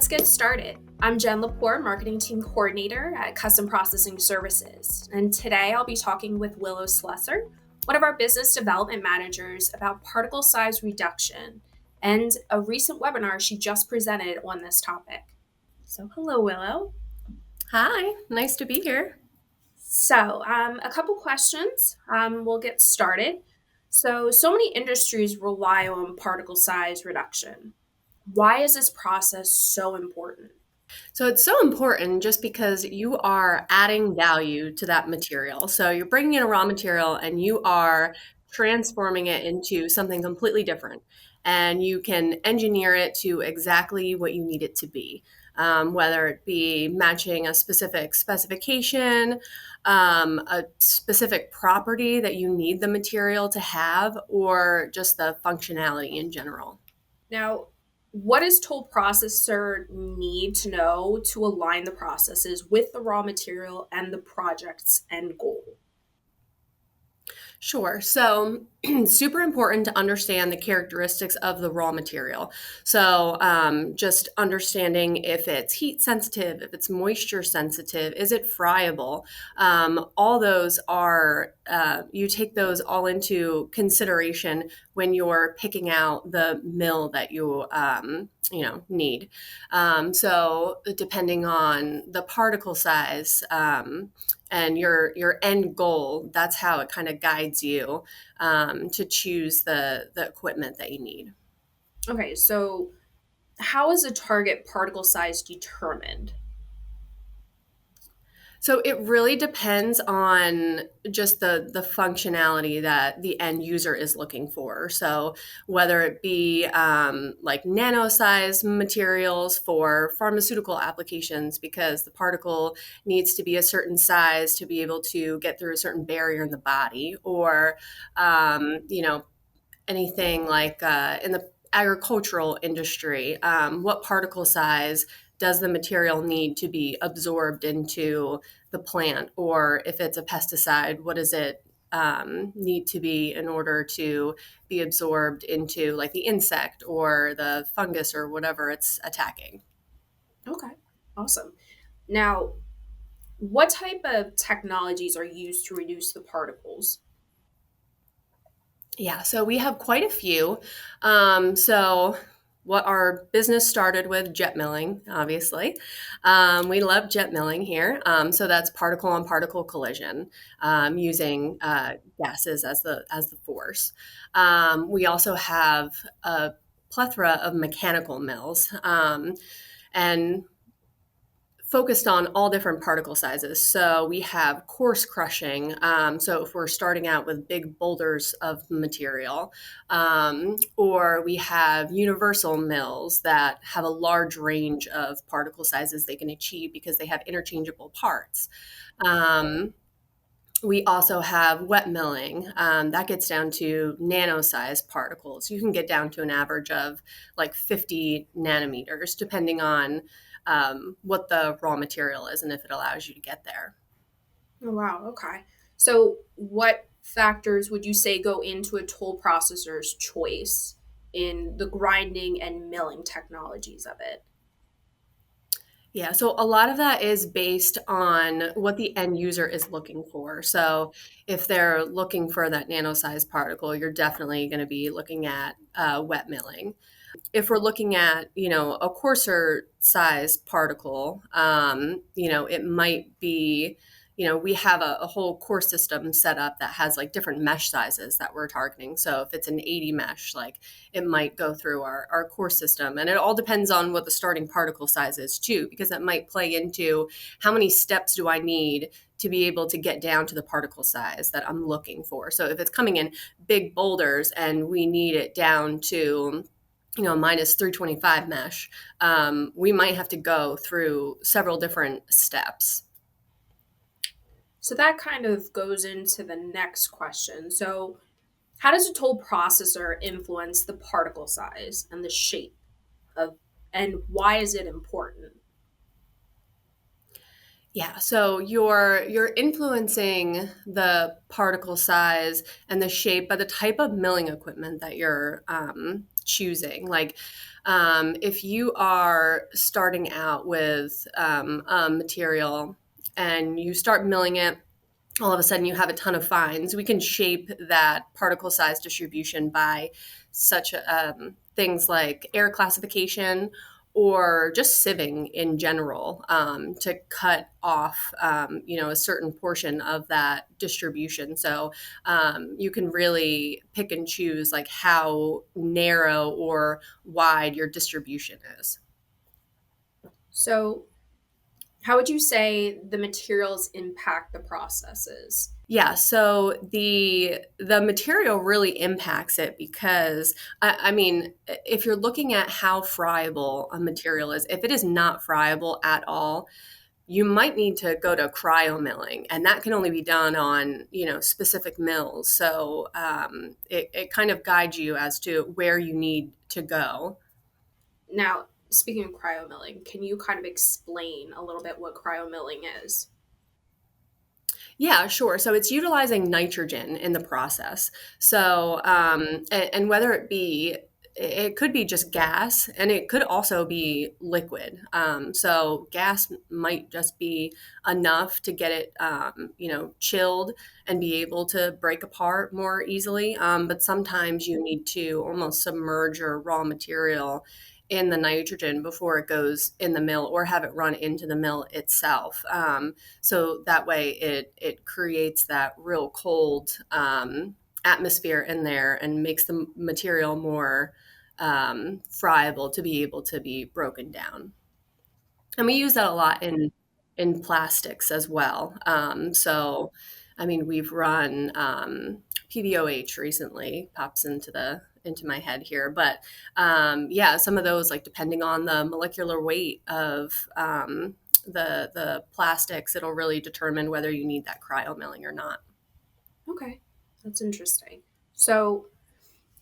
Let's get started. I'm Jen Lepore, Marketing Team Coordinator at Custom Processing Services, and today I'll be talking with Willow Slusser, one of our Business Development Managers, about particle size reduction and a recent webinar she just presented on this topic. So hello, Willow. Hi, nice to be here. So a couple questions. We'll get started. So many industries rely on particle size reduction. Why is this process so important? So it's so important just because you are adding value to that material. So you're bringing in a raw material and you are transforming it into something completely different. And you can engineer it to exactly what you need it to be, whether it be matching a specific specification, a specific property that you need the material to have, or just the functionality in general. Now, what does toll processor need to know to align the processes with the raw material and the project's end goal? Sure. So, super important to understand the characteristics of the raw material. So, just understanding if it's heat sensitive, if it's moisture sensitive, is it friable? All those are, you take those all into consideration when you're picking out the mill that need. So, depending on the particle size, and your end goal, that's how it kind of guides you to choose the equipment that you need. Okay, so how is a target particle size determined? So it really depends on just the functionality that the end user is looking for. So whether it be like nano-sized materials for pharmaceutical applications, because the particle needs to be a certain size to be able to get through a certain barrier in the body, or anything like in the agricultural industry, what particle size does the material need to be absorbed into the plant? Or if it's a pesticide, what does it need to be in order to be absorbed into like the insect or the fungus or whatever it's attacking? Okay, awesome. Now, what type of technologies are used to reduce the particles? Yeah, so we have quite a few. So what our business started with, jet milling, obviously. We love jet milling here. So that's particle on particle collision, using gases as the force. We also have a plethora of mechanical mills. And focused on all different particle sizes. So we have coarse crushing. So if we're starting out with big boulders of material, or we have universal mills that have a large range of particle sizes they can achieve because they have interchangeable parts. We also have wet milling. That gets down to nano-sized particles. You can get down to an average of like 50 nanometers, depending on what the raw material is and if it allows you to get there. Oh, wow, okay. So, what factors would you say go into a toll processor's choice in the grinding and milling technologies of it? Yeah, so a lot of that is based on what the end user is looking for. So if they're looking for that nano-sized particle, you're definitely going to be looking at wet milling. If we're looking at, a coarser size particle, it might be, we have a whole core system set up that has like different mesh sizes that we're targeting. So if it's an 80 mesh, like it might go through our core system. And it all depends on what the starting particle size is too, because that might play into how many steps do I need to be able to get down to the particle size that I'm looking for. So if it's coming in big boulders and we need it down to minus 325 mesh, we might have to go through several different steps. So, that kind of goes into the next question. So, how does a toll processor influence the particle size and the shape of, and why is it important? Yeah, so you're influencing the particle size and the shape by the type of milling equipment that you're choosing. Like if you are starting out with a material and you start milling it, all of a sudden you have a ton of fines. We can shape that particle size distribution by such things like air classification or just sieving in general, to cut off a certain portion of that distribution. So you can really pick and choose like how narrow or wide your distribution is. So, how would you say the materials impact the processes? Yeah, so the material really impacts it because I mean, if you're looking at how friable a material is, if it is not friable at all, you might need to go to cryo milling, and that can only be done on specific mills. So it kind of guides you as to where you need to go. Now, speaking of cryomilling, can you kind of explain a little bit what cryomilling is? Yeah, sure. So it's utilizing nitrogen in the process. So, and whether it could be just gas, and it could also be liquid. So gas might just be enough to get it, chilled and be able to break apart more easily. But sometimes you need to almost submerge your raw material in the nitrogen before it goes in the mill, or have it run into the mill itself. So that way it creates that real cold atmosphere in there and makes the material more friable to be able to be broken down. And we use that a lot in plastics as well. So, I mean, we've run PBOH recently, pops into my head here, but yeah, some of those, like depending on the molecular weight of the plastics, it'll really determine whether you need that cryo milling or not. Okay, that's interesting. So,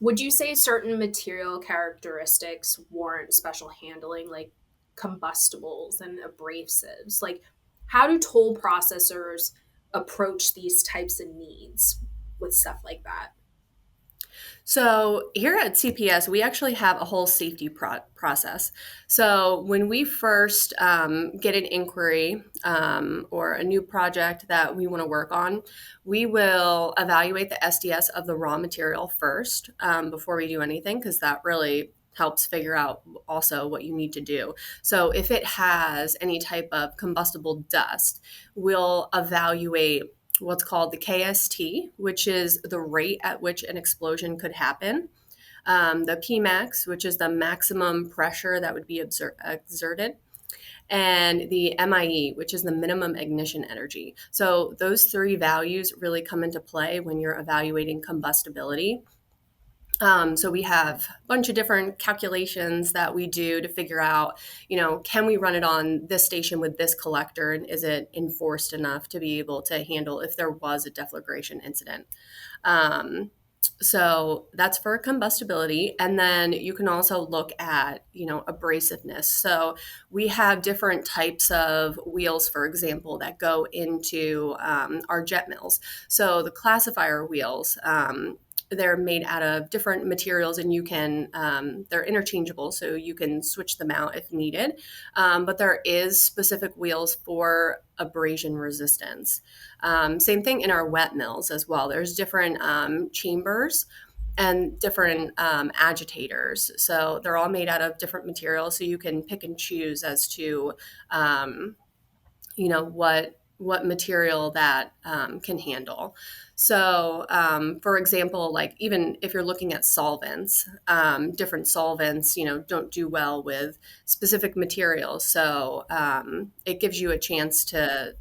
would you say certain material characteristics warrant special handling, like combustibles and abrasives? Like, how do toll processors approach these types of needs with stuff like that? So here at CPS, we actually have a whole safety process. So when we first get an inquiry or a new project that we want to work on, we will evaluate the SDS of the raw material first before we do anything, because that really helps figure out also what you need to do. So if it has any type of combustible dust, we'll evaluate what's called the KST, which is the rate at which an explosion could happen. The Pmax, which is the maximum pressure that would be exerted, and the MIE, which is the minimum ignition energy. So those three values really come into play when you're evaluating combustibility. So we have a bunch of different calculations that we do to figure out, can we run it on this station with this collector, and is it enforced enough to be able to handle if there was a deflagration incident? So that's for combustibility. And then you can also look at, abrasiveness. So we have different types of wheels, for example, that go into our jet mills. So the classifier wheels, they're made out of different materials, and they're interchangeable, so you can switch them out if needed. But there is specific wheels for abrasion resistance. Same thing in our wet mills as well. There's different chambers and different agitators. So they're all made out of different materials, so you can pick and choose as to what material that can handle. So, for example, like even if you're looking at solvents, different solvents, don't do well with specific materials. So it gives you a chance to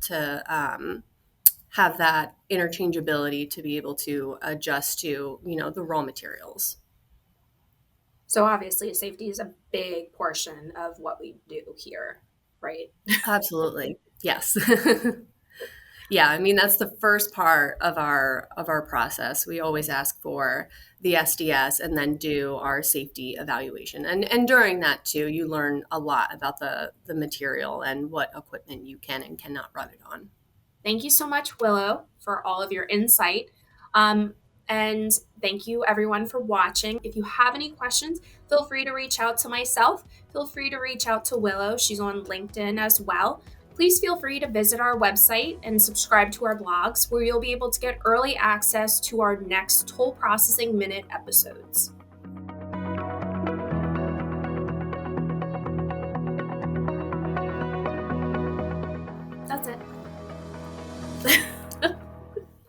have that interchangeability to be able to adjust to, the raw materials. So, obviously, safety is a big portion of what we do here, right? Absolutely. Yes. Yeah, I mean that's the first part of our process. We always ask for the SDS and then do our safety evaluation. And during that too, you learn a lot about the material and what equipment you can and cannot run it on. Thank you so much, Willow, for all of your insight. Um, And thank you everyone for watching. If you have any questions, feel free to reach out to myself. Feel free to reach out to Willow. She's on LinkedIn as well. Please feel free to visit our website and subscribe to our blogs, where you'll be able to get early access to our next toll processing minute episodes.